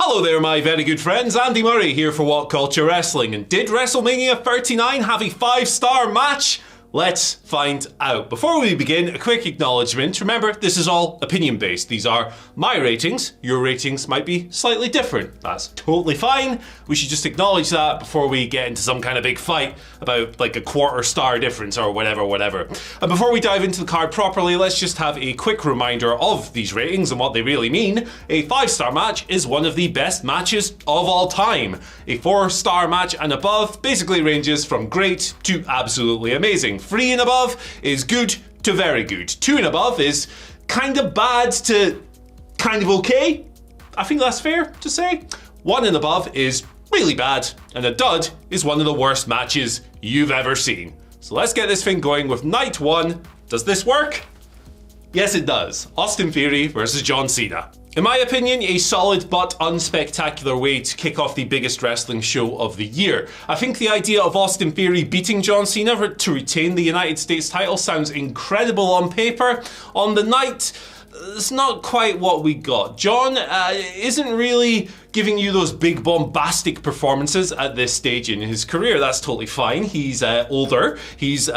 Hello there, my very good friends. Andy Murray here for What Culture Wrestling. And did WrestleMania 39 have a 5-star match? Let's find out. Before we begin, a quick acknowledgement. Remember, this is all opinion-based. These are my ratings. Your ratings might be slightly different. That's totally fine. We should just acknowledge that before we get into some kind of big fight about like a 1/4 star difference or whatever. And before we dive into the card properly, let's just have a quick reminder of these ratings and what they really mean. A 5-star match is one of the best matches of all time. A 4-star match and above basically ranges from great to absolutely amazing. 3 and above is good to very good. 2 and above is kind of bad to kind of okay. I think that's fair to say. 1 and above is really bad, and a dud is one of the worst matches you've ever seen. So let's get this thing going with night 1. Does this work? Yes, it does. Austin Theory versus John Cena. In my opinion, a solid but unspectacular way to kick off the biggest wrestling show of the year. I think the idea of Austin Theory beating John Cena to retain the United States title sounds incredible on paper. On the night, it's not quite what we got. John isn't really giving you those big bombastic performances at this stage in his career. That's totally fine. He's older. He's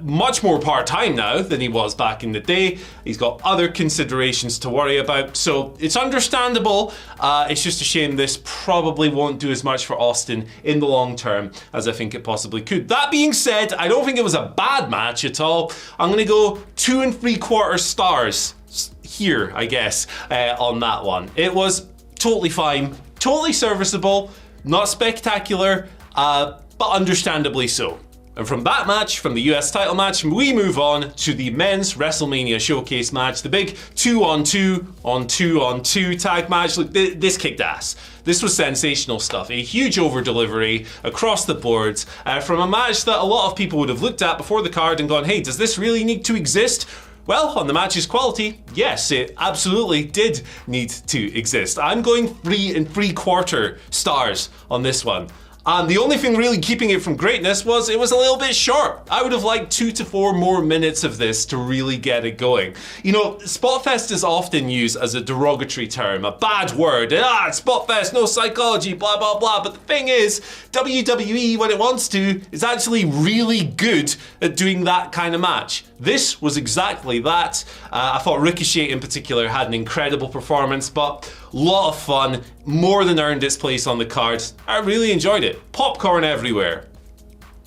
much more part-time now than he was back in the day. He's got other considerations to worry about, so it's understandable. It's just a shame this probably won't do as much for Austin in the long term as I think it possibly could. That being said, I don't think it was a bad match at all. I'm gonna go 2 3/4 stars here, I guess, on that one. It was totally fine, totally serviceable, not spectacular, but understandably so. And from that match, from the US title match, we move on to the men's WrestleMania showcase match, the big 2-on-2 tag match. Look, this kicked ass. This was sensational stuff, a huge over delivery across the boards from a match that a lot of people would have looked at before the card and gone, hey, does this really need to exist? Well, on the match's quality, yes, it absolutely did need to exist. I'm going 3 3/4 stars on this one. And the only thing really keeping it from greatness was it was a little bit short. I would have liked 2 to 4 more minutes of this to really get it going. You know, Spotfest is often used as a derogatory term, a bad word. Spotfest, no psychology, blah, blah, blah. But the thing is, WWE, when it wants to, is actually really good at doing that kind of match. This was exactly that. I thought Ricochet in particular had an incredible performance, but a lot of fun, more than earned its place on the card. I really enjoyed it. Popcorn everywhere.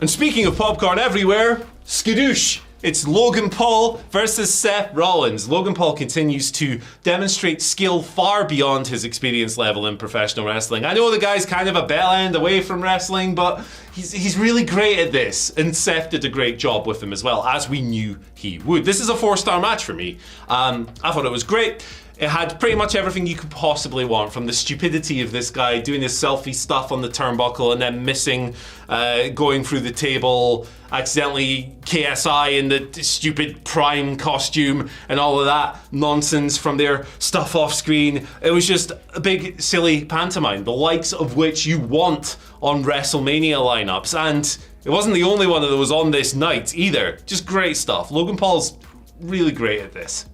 And speaking of popcorn everywhere, skadoosh. It's Logan Paul versus Seth Rollins. Logan Paul continues to demonstrate skill far beyond his experience level in professional wrestling. I know the guy's kind of a bell end away from wrestling, but he's really great at this. And Seth did a great job with him as well, as we knew he would. This is a 4-star match for me. I thought it was great. It had pretty much everything you could possibly want, from the stupidity of this guy doing his selfie stuff on the turnbuckle and then missing, going through the table, accidentally KSI in the stupid Prime costume and all of that nonsense from their stuff off screen. It was just a big silly pantomime, the likes of which you want on WrestleMania lineups. And it wasn't the only one that was on this night either. Just great stuff. Logan Paul's really great at this.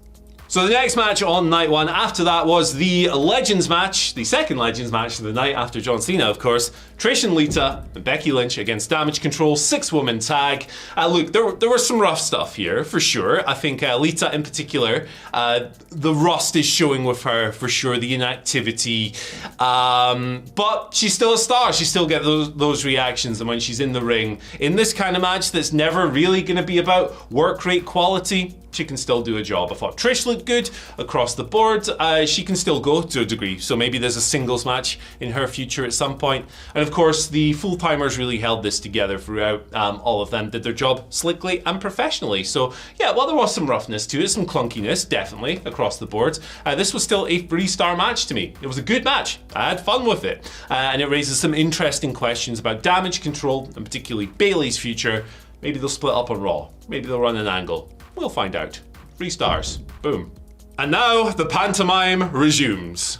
So the next match on night 1 after that was the Legends match, the second Legends match of the night after John Cena, of course. Trish and Lita and Becky Lynch against Damage Control, 6-woman tag. Look, there was some rough stuff here, for sure. I think Lita in particular, the rust is showing with her, for sure, the inactivity. But she's still a star. She still gets those reactions. And when she's in the ring, in this kind of match that's never really going to be about work rate quality, she can still do a job. I thought Trish looked good across the board. She can still go to a degree, so maybe there's a singles match in her future at some point. And of course, the full-timers really held this together throughout. All of them did their job slickly and professionally. So yeah, well, there was some roughness to it, some clunkiness, definitely, across the board. This was still a 3-star match to me. It was a good match. I had fun with it. And it raises some interesting questions about Damage Control, and particularly Bayley's future. Maybe they'll split up on Raw. Maybe they'll run an angle. We'll find out. 3 stars. Boom. And now the pantomime resumes.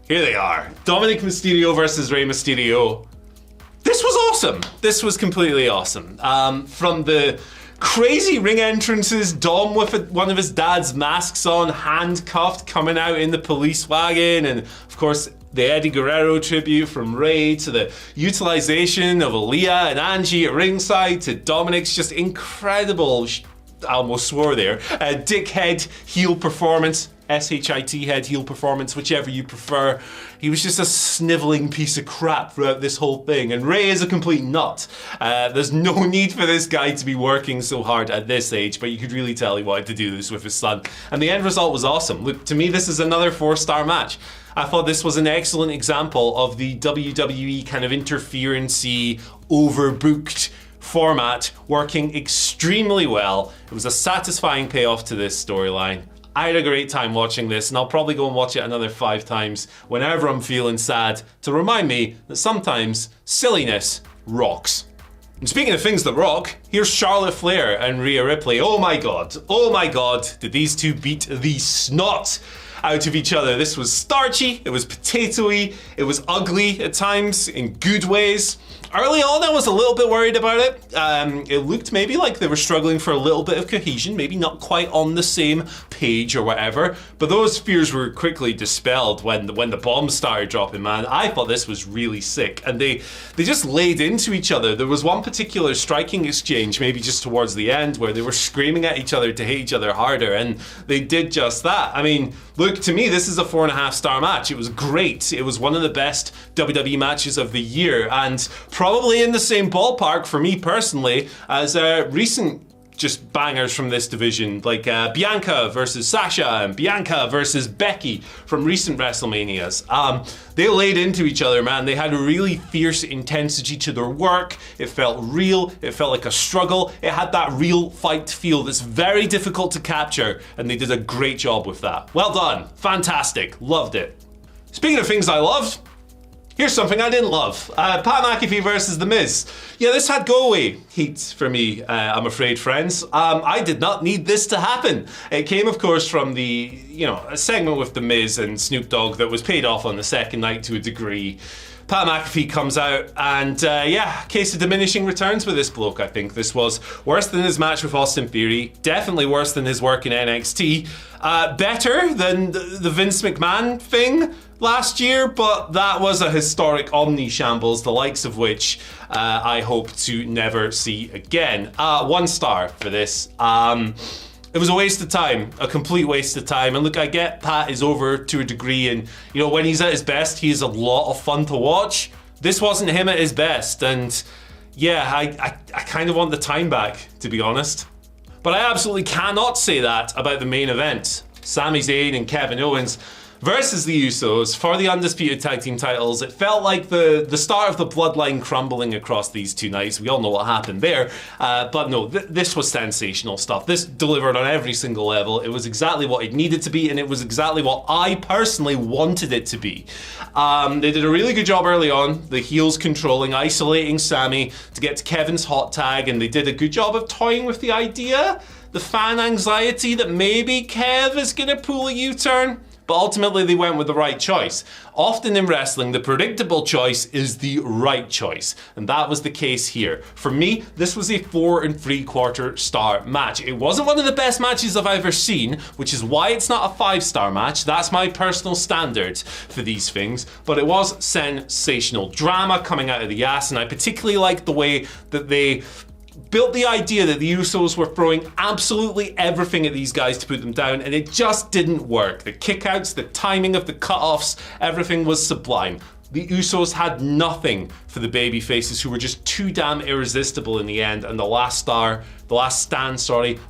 Here they are. Dominic Mysterio versus Rey Mysterio. This was awesome. This was completely awesome. From the crazy ring entrances, Dom with one of his dad's masks on, handcuffed, coming out in the police wagon, and of course the Eddie Guerrero tribute from Rey, to the utilization of Aaliyah and Angie at ringside, to Dominic's just incredible, I almost swore there, dickhead heel performance, S-H-I-T head heel performance, whichever you prefer. He was just a sniveling piece of crap throughout this whole thing, and Rey is a complete nut. There's no need for this guy to be working so hard at this age, but you could really tell he wanted to do this with his son. And the end result was awesome. Look, to me, this is another 4-star match. I thought this was an excellent example of the WWE kind of interference-y, overbooked format working extremely well. It was a satisfying payoff to this storyline. I had a great time watching this, and I'll probably go and watch it another 5 times whenever I'm feeling sad, to remind me that sometimes silliness rocks. And speaking of things that rock, here's Charlotte Flair and Rhea Ripley. Oh my god, did these two beat the snot out of each other. This was starchy, it was potatoey, it was ugly at times in good ways. Early on, I was a little bit worried about it. It looked maybe like they were struggling for a little bit of cohesion, maybe not quite on the same page or whatever, but those fears were quickly dispelled when the bombs started dropping, man. I thought this was really sick, and they just laid into each other. There was one particular striking exchange, maybe just towards the end, where they were screaming at each other to hit each other harder, and they did just that. I mean, look, to me, this is a 4.5-star match. It was great. It was one of the best WWE matches of the year, and probably in the same ballpark for me personally as recent just bangers from this division, like Bianca versus Sasha and Bianca versus Becky from recent WrestleManias. They laid into each other, man. They had a really fierce intensity to their work. It felt real. It felt like a struggle. It had that real fight feel that's very difficult to capture, and they did a great job with that. Well done. Fantastic. Loved it. Speaking of things I loved, here's something I didn't love. Pat McAfee versus The Miz. Yeah, this had go-away heat for me, I'm afraid, friends. I did not need this to happen. It came, of course, from a segment with The Miz and Snoop Dogg that was paid off on the second night to a degree. Pat McAfee comes out and, case of diminishing returns with this bloke, I think. This was worse than his match with Austin Theory, definitely worse than his work in NXT, better than the Vince McMahon thing last year, but that was a historic omni-shambles, the likes of which I hope to never see again. 1 star for this. It was a waste of time, a complete waste of time. And look, I get Pat is over to a degree, and when he's at his best, he's a lot of fun to watch. This wasn't him at his best, and yeah, I kind of want the time back, to be honest. But I absolutely cannot say that about the main event. Sami Zayn and Kevin Owens versus the Usos for the undisputed tag team titles. It felt like the start of the bloodline crumbling across these 2 nights. We all know what happened there. But no, this was sensational stuff. This delivered on every single level. It was exactly what it needed to be, and it was exactly what I personally wanted it to be. They did a really good job early on, the heels controlling, isolating Sami to get to Kevin's hot tag, and they did a good job of toying with the idea, the fan anxiety that maybe Kev is gonna pull a U-turn. But ultimately they went with the right choice. Often in wrestling, the predictable choice is the right choice. And that was the case here. For me, this was a 4 3/4 star match. It wasn't one of the best matches I've ever seen, which is why it's not a 5-star match. That's my personal standard for these things. But it was sensational. Drama coming out of the ass, and I particularly liked the way that they built the idea that the Usos were throwing absolutely everything at these guys to put them down, and it just didn't work. The kickouts, the timing of the cutoffs, everything was sublime. The Usos had nothing for the babyfaces, who were just too damn irresistible in the end, and the last stand,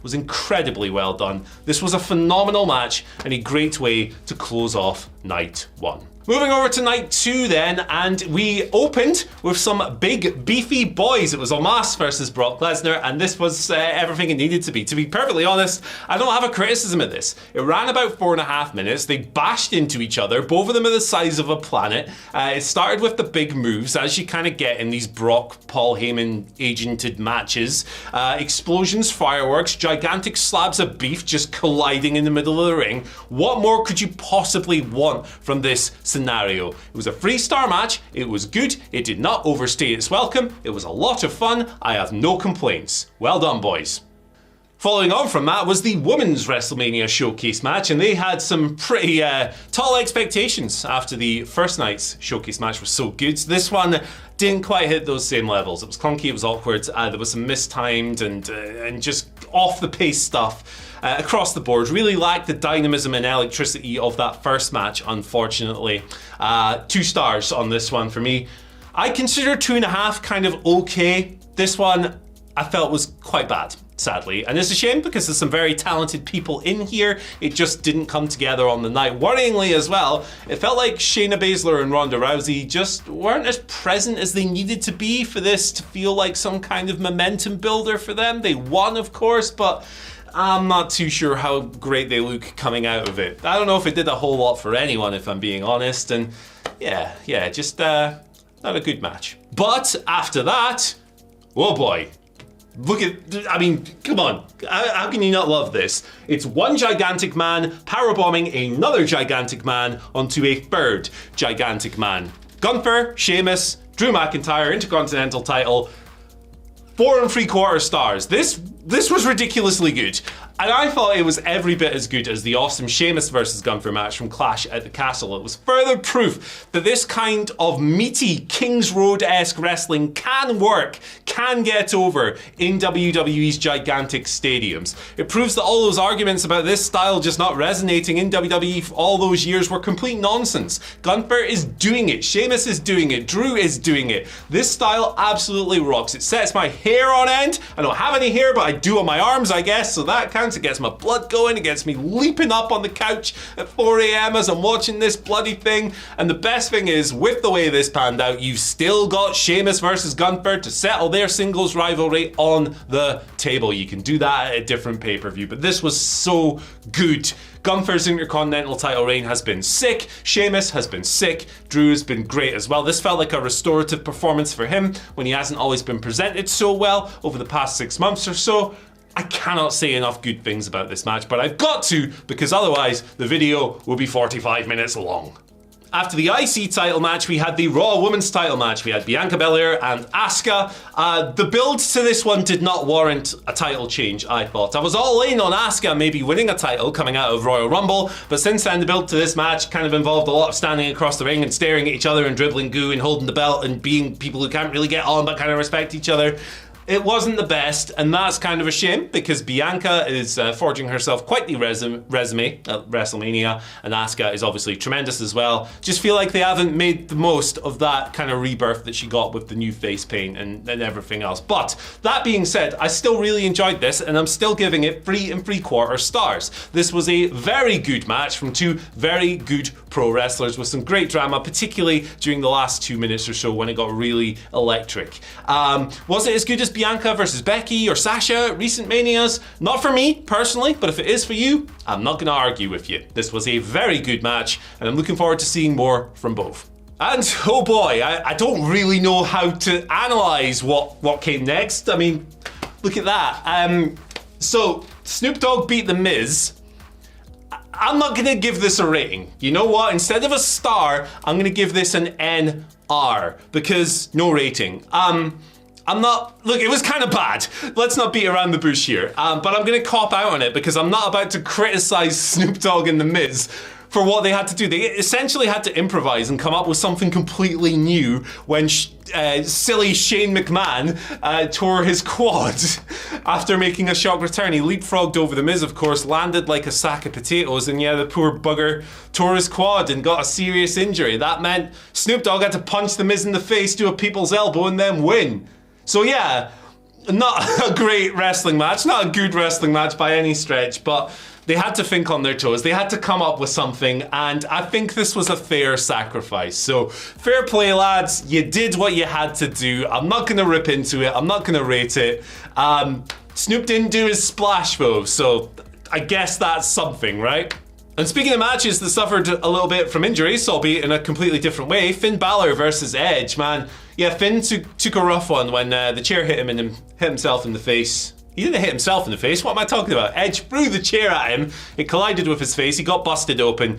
was incredibly well done. This was a phenomenal match and a great way to close off night 1. Moving over to night 2 then, and we opened with some big beefy boys. It was Omos versus Brock Lesnar, and this was everything it needed to be. To be perfectly honest, I don't have a criticism of this. It ran about 4.5 minutes. They bashed into each other. Both of them are the size of a planet. It started with the big moves, as you kind of get in these Brock, Paul Heyman agented matches. Explosions, fireworks, gigantic slabs of beef just colliding in the middle of the ring. What more could you possibly want from this scenario? It was a 3-star match. It was good. It did not overstay its welcome. It was a lot of fun. I have no complaints. Well done, boys. Following on from that was the Women's WrestleMania Showcase match, and they had some pretty tall expectations after the first night's Showcase match was so good. This one didn't quite hit those same levels. It was clunky, it was awkward, there was some mistimed and just off the pace stuff across the board. Really lacked the dynamism and electricity of that first match, unfortunately. 2 stars on this one for me. I consider 2.5 kind of okay. This one I felt was quite bad, sadly. And it's a shame because there's some very talented people in here. It just didn't come together on the night. Worryingly as well, it felt like Shayna Baszler and Ronda Rousey just weren't as present as they needed to be for this to feel like some kind of momentum builder for them. They won, of course, but I'm not too sure how great they look coming out of it. I don't know if it did a whole lot for anyone, if I'm being honest. And yeah, just not a good match. But after that, oh boy. Look at, I mean, come on. How can you not love this? It's one gigantic man powerbombing another gigantic man onto a third gigantic man. Gunther, Sheamus, Drew McIntyre, Intercontinental title, 4 3/4 stars. This was ridiculously good. And I thought it was every bit as good as the awesome Sheamus versus Gunther match from Clash at the Castle. It was further proof that this kind of meaty Kings Road-esque wrestling can work, can get over in WWE's gigantic stadiums. It proves that all those arguments about this style just not resonating in WWE for all those years were complete nonsense. Gunther is doing it, Sheamus is doing it, Drew is doing it. This style absolutely rocks. It sets my hair on end. I don't have any hair, but I do on my arms, I guess, so that counts. It gets my blood going, it gets me leaping up on the couch at 4 a.m. as I'm watching this bloody thing. And the best thing is, with the way this panned out, you've still got Sheamus versus Gunther to settle their singles rivalry on the table. You can do that at a different pay-per-view, but this was so good. Gunther's Intercontinental title reign has been sick, Sheamus has been sick, Drew has been great as well. This felt like a restorative performance for him when he hasn't always been presented so well over the past 6 months or so. I cannot say enough good things about this match, but I've got to, because otherwise the video will be 45 minutes long. After the IC title match, we had the Raw Women's title match. We had Bianca Belair and Asuka. The build to this one did not warrant a title change, I thought. I was all in on Asuka maybe winning a title coming out of Royal Rumble, but since then the build to this match kind of involved a lot of standing across the ring and staring at each other and dribbling goo and holding the belt and being people who can't really get on but kind of respect each other. It wasn't the best, and that's kind of a shame because Bianca is forging herself quite the resume at WrestleMania, and Asuka is obviously tremendous as well. Just feel like they haven't made the most of that kind of rebirth that she got with the new face paint and everything else. But that being said, I still really enjoyed this, and I'm still giving it 3 3/4 stars. This was a very good match from 2 very good pro wrestlers with some great drama, particularly during the last 2 minutes or so when it got really electric. Was it as good as Bianca versus Becky or Sasha at recent Manias? Not for me, personally, but if it is for you, I'm not gonna argue with you. This was a very good match, and I'm looking forward to seeing more from both. And oh boy, I don't really know how to analyze what came next. I mean, look at that. So, Snoop Dogg beat The Miz. I'm not gonna give this a rating. You know what? Instead of a star, I'm gonna give this an NR, because no rating. Look, it was kind of bad. Let's not beat around the bush here. But I'm gonna cop out on it because I'm not about to criticize Snoop Dogg and The Miz for what they had to do. They essentially had to improvise and come up with something completely new when silly Shane McMahon tore his quad after making a shock return. He leapfrogged over The Miz, of course, landed like a sack of potatoes, and yeah, the poor bugger tore his quad and got a serious injury. That meant Snoop Dogg had to punch The Miz in the face, do a people's elbow, and then win. So yeah, not a great wrestling match, not a good wrestling match by any stretch, but they had to think on their toes. They had to come up with something, and I think this was a fair sacrifice. So fair play, lads. You did what you had to do. I'm not gonna rip into it. I'm not gonna rate it. Snoop didn't do his splash though, so I guess that's something, right? And speaking of matches that suffered a little bit from injuries, albeit in a completely different way, Finn Balor versus Edge, man. Yeah, Finn took a rough one when the chair hit himself in the face. He didn't hit himself in the face, what am I talking about? Edge threw the chair at him, it collided with his face, he got busted open.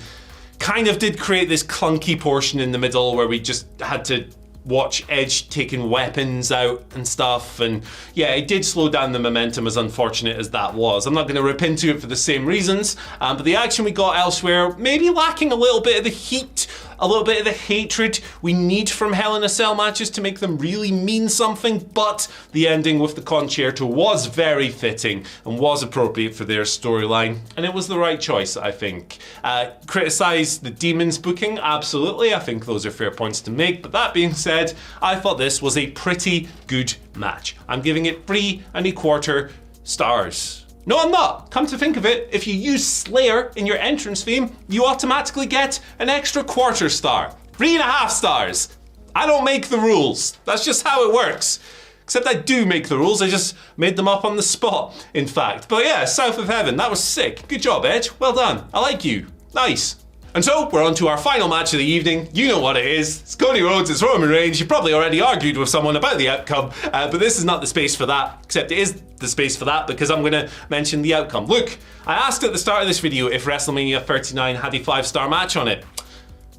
Kind of did create this clunky portion in the middle where we just had to watch Edge taking weapons out and stuff, and yeah, it did slow down the momentum, as unfortunate as that was. I'm not going to rip into it for the same reasons, but the action we got elsewhere, maybe lacking a little bit of the heat, a little bit of the hatred we need from Hell in a Cell matches to make them really mean something, but the ending with the concerto was very fitting and was appropriate for their storyline, and it was the right choice, I think. Criticize the Demons booking, absolutely, I think those are fair points to make, but that being said, I thought this was a pretty good match. I'm giving it 3¼ stars. No, I'm not. Come to think of it, if you use Slayer in your entrance theme, you automatically get an extra ¼ star. 3½ stars. I don't make the rules. That's just how it works. Except I do make the rules, I just made them up on the spot, in fact. But yeah, South of Heaven, that was sick. Good job, Edge. Well done. I like you. Nice. And so, we're on to our final match of the evening. You know what it is. It's Cody Rhodes, it's Roman Reigns. You probably already argued with someone about the outcome, but this is not the space for that, except it is the space for that because I'm going to mention the outcome. Look, I asked at the start of this video if WrestleMania 39 had a 5-star match on it.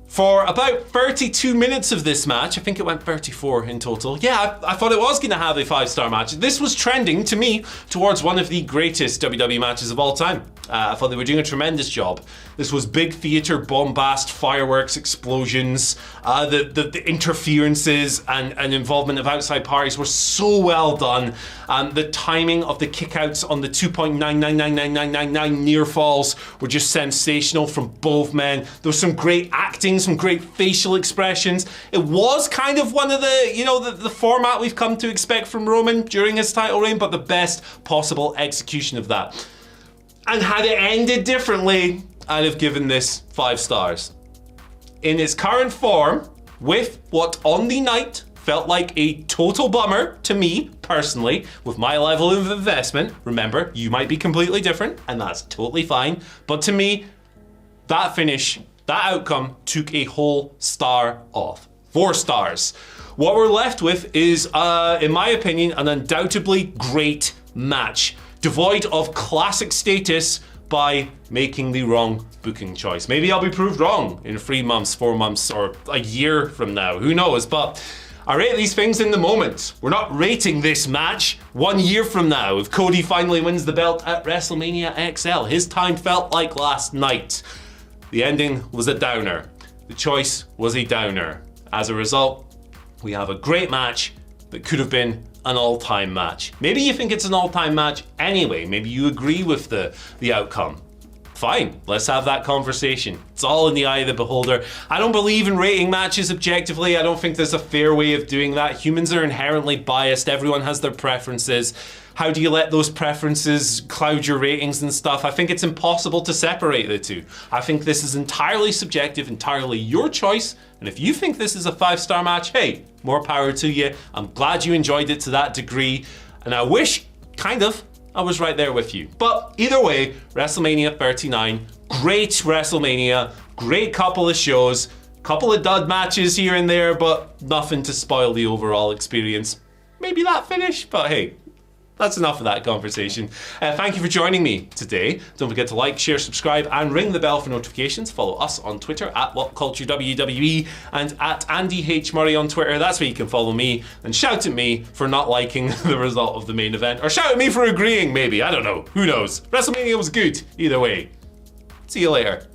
For about 32 minutes of this match, I think it went 34 in total, yeah, I thought it was going to have a 5-star match. This was trending, to me, towards one of the greatest WWE matches of all time. I thought they were doing a tremendous job. This was big theater bombast, fireworks, explosions, the interferences and involvement of outside parties were so well done. The timing of the kickouts on the 2.999999 near falls were just sensational from both men. There was some great acting, some great facial expressions. It was kind of one of the format we've come to expect from Roman during his title reign, but the best possible execution of that. And had it ended differently, I'd have given this 5 stars. In its current form, with what on the night felt like a total bummer to me, personally, with my level of investment, remember, you might be completely different, and that's totally fine, but to me, that finish, that outcome took a whole star off. 4 stars. What we're left with is, in my opinion, an undoubtedly great match, devoid of classic status by making the wrong booking choice. Maybe I'll be proved wrong in 3 months, 4 months, or a year from now, who knows, but I rate these things in the moment. We're not rating this match 1 year from now if Cody finally wins the belt at WrestleMania XL. His time felt like last night. The ending was a downer. The choice was a downer. As a result, we have a great match that could have been an all-time match. Maybe you think it's an all-time match anyway. Maybe you agree with the outcome. Fine, let's have that conversation. It's all in the eye of the beholder. I don't believe in rating matches objectively. I don't think there's a fair way of doing that. Humans are inherently biased. Everyone has their preferences. How do you let those preferences cloud your ratings and stuff? I think it's impossible to separate the two. I think this is entirely subjective, entirely your choice. And if you think this is a 5-star match, hey, more power to you. I'm glad you enjoyed it to that degree. And I wish, I was right there with you. But either way, WrestleMania 39, great WrestleMania, great couple of shows, couple of dud matches here and there, but nothing to spoil the overall experience. Maybe that finish, but hey, that's enough of that conversation. Thank you for joining me today. Don't forget to like, share, subscribe, and ring the bell for notifications. Follow us on Twitter at WhatCultureWWE and at Andy H. Murray on Twitter. That's where you can follow me and shout at me for not liking the result of the main event. Or shout at me for agreeing, maybe. I don't know. Who knows? WrestleMania was good. Either way. See you later.